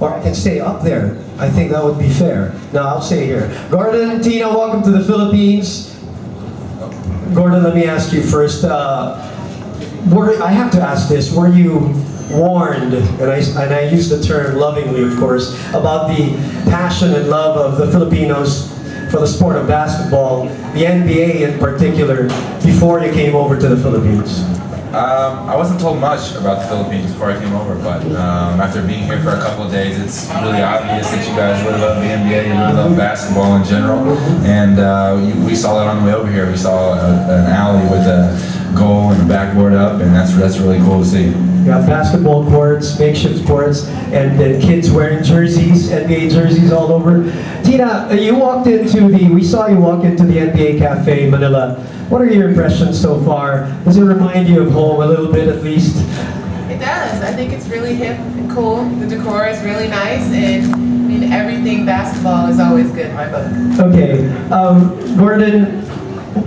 or I can stay up there. I think that would be fair. No, I'll stay here. Gordon, Tina, welcome to the Philippines. Gordon, let me ask you first. I have to ask this. Were you warned, and I use the term lovingly, of course, about the passion and love of the Filipinos for the sport of basketball, the NBA in particular, before you came over to the Philippines? I wasn't told much about the Philippines before I came over, but after being here for a couple of days, it's really obvious that you guys really love the NBA, you really love basketball in general, and we saw that on the way over here. We saw an alley with a goal and a backboard up, and that's really cool to see. You got basketball courts, makeshift courts, and then kids wearing jerseys, NBA jerseys all over. Tina, we saw you walk into the NBA Cafe Manila. What are your impressions so far? Does it remind you of home a little bit at least? It does. I think it's really hip and cool. The decor is really nice, and I mean, everything basketball is always good in my book. Okay, Gordon,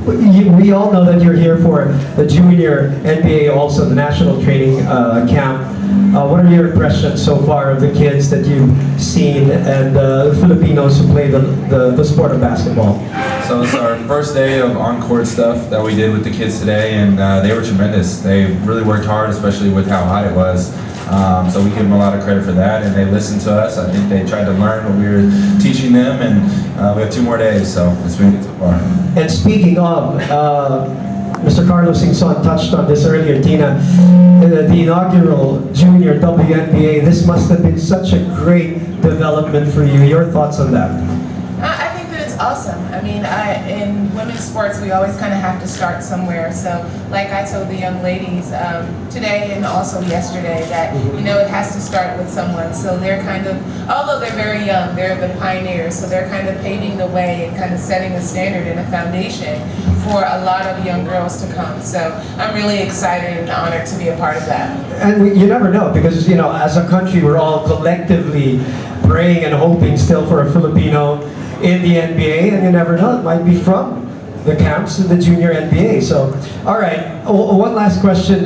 we all know that you're here for the junior NBA, also the national training camp. What are your impressions so far of the kids that you've seen and the Filipinos who play the sport of basketball? So it's our first day of on-court stuff that we did with the kids today, and they were tremendous. They really worked hard, especially with how hot it was. So we give them a lot of credit for that, and they listened to us. I think they tried to learn what we were teaching them, and we have 2 more days, so it's been good so far. And speaking of, Mr. Carlos Singson touched on this earlier, Tina, the inaugural junior WNBA, this must have been such a great development for you. Your thoughts on that? I think that it's awesome. I mean, in women's sports, we always kind of have to start somewhere. So, like I told the young ladies today and also yesterday, that it has to start with someone. So they're kind of, although they're very young, they're the pioneers. So they're kind of paving the way and kind of setting a standard and a foundation for a lot of young girls to come. So I'm really excited and honored to be a part of that. And you never know, because as a country, we're all collectively praying and hoping still for a Filipino in the NBA, and you never know, it might be from the camps of the junior NBA. So, all right, one last question,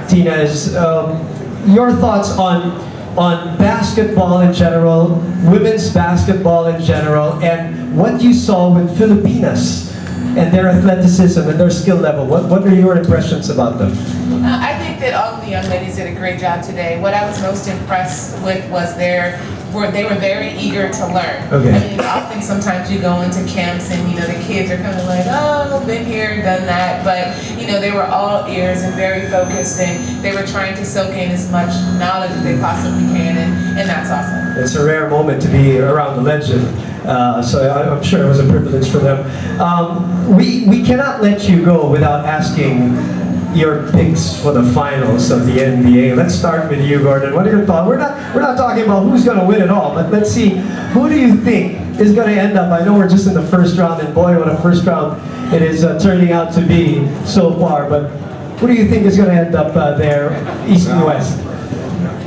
Tina, is your thoughts on basketball in general, women's basketball in general, and what you saw with Filipinas and their athleticism and their skill level. What are your impressions about them? I think that all of the young ladies did a great job today. What I was most impressed with was they were very eager to learn. Okay. I mean, often sometimes you go into camps and the kids are kind of like, oh, been here, done that, but they were all ears and very focused, and they were trying to soak in as much knowledge as they possibly can, and that's awesome. It's a rare moment to be around the legend. So I'm sure it was a privilege for them. We cannot let you go without asking your picks for the finals of the NBA. Let's start with you, Gordon. What are your thoughts? We're not talking about who's going to win it all, but let's see, who do you think is going to end up? I know we're just in the first round, and boy, what a first round it is turning out to be so far. But who do you think is going to end up there, East and West?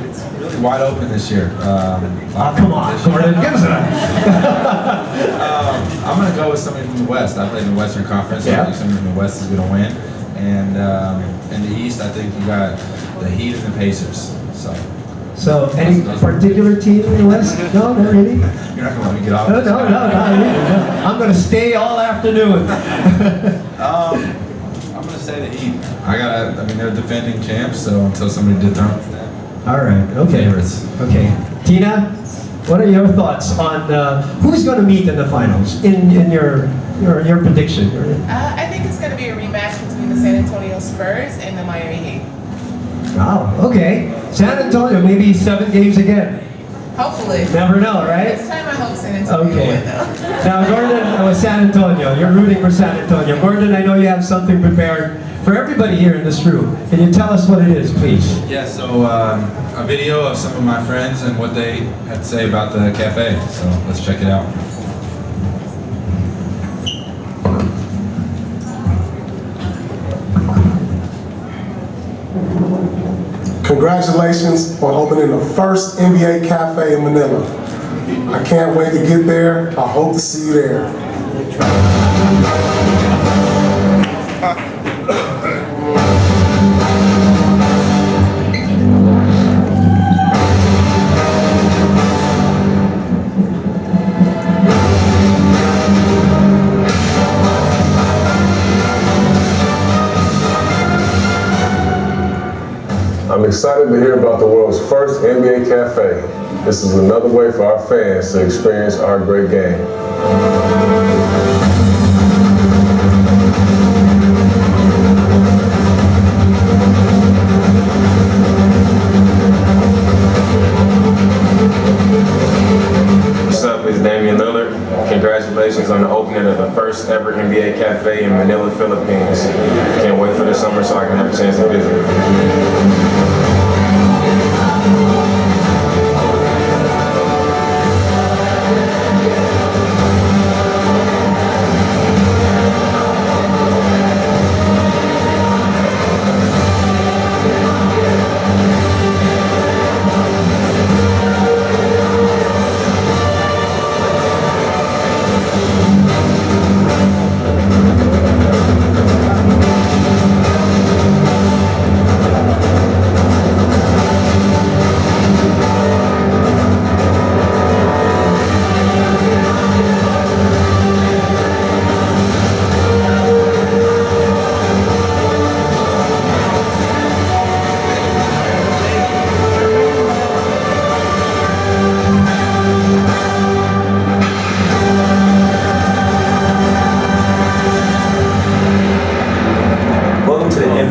It's really wide open this year. Come on, Gordon, give us that. I'm going to go with somebody from the West. I played in the Western Conference, so I think somebody from the West is going to win. And in the East, I think you got the Heat and the Pacers. So any particular team in the West? No, not really? You're not going to let me get off. No, not really. No. I'm going to stay all afternoon. I'm going to say the Heat. They're defending champs, so until somebody dethrones them. All right, okay. Favorites. Okay. Tina, what are your thoughts on who's going to meet in the finals in your prediction? I think it's going to be a rematch between the San Antonio Spurs and the Miami Heat. Wow, okay. San Antonio, maybe 7 games again. Hopefully. Never know, right? This time I hope San Antonio will win, though. Now, Gordon, with San Antonio, you're rooting for San Antonio. Gordon, I know you have something prepared for everybody here in this room. Can you tell us what it is, please? Yeah, so a video of some of my friends and what they had to say about the cafe. So let's check it out. Congratulations on opening the first NBA cafe in Manila. I can't wait to get there. I hope to see you there. excited to hear about the world's first NBA cafe. This is another way for our fans to experience our great game. Congratulations on the opening of the first ever NBA cafe in Manila, Philippines. Can't wait for the summer so I can have a chance to visit.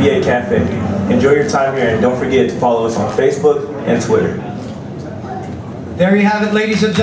NBA Cafe. Enjoy your time here and don't forget to follow us on Facebook and Twitter. There you have it, ladies and gentlemen.